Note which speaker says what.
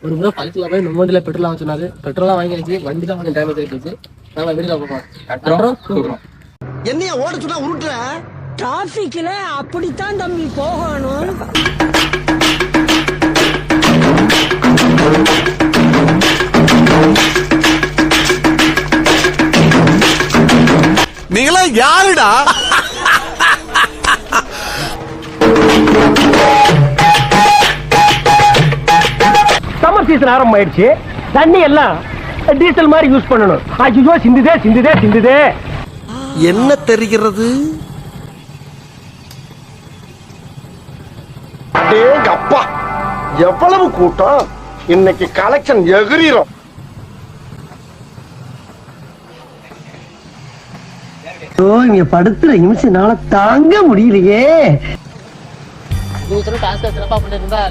Speaker 1: ஒரு முறை பக்கத்துல போய் நம்ம வண்டியில பெட்ரோல் வாங்க சொன்னாரு. பெட்ரோலாம் வாங்கியாச்சு, வண்டி தான் கொஞ்சம் டேமேஜ் ஆயிடுச்சு. நம்ம வீட்டுல போகிறோம்.
Speaker 2: என்னைய ஓட சொன்னா உருட்டுற?
Speaker 3: டிராபிக்ல அப்படித்தான் தம்பி போகணும்.
Speaker 2: நீங்களா யாருடா?
Speaker 4: சம்மர் சீசன் ஆரம்பமாயிடுச்சு. தண்ணி எல்லாம் டீசல் மாதிரி யூஸ் பண்ணணும். ஐயோ சிந்துதே.
Speaker 2: என்ன தெரிகிறது?
Speaker 5: டேய் அப்பா, எவ்வளவு கூட்டம்! இன்னைக்கு கலெக்ஷன் எகிரிரும்.
Speaker 4: இங்க படுத்துற நிமிஷம் நாள தாங்க முடியலையே.
Speaker 1: டாஸ்க் சிறப்பா பண்ணிருந்தா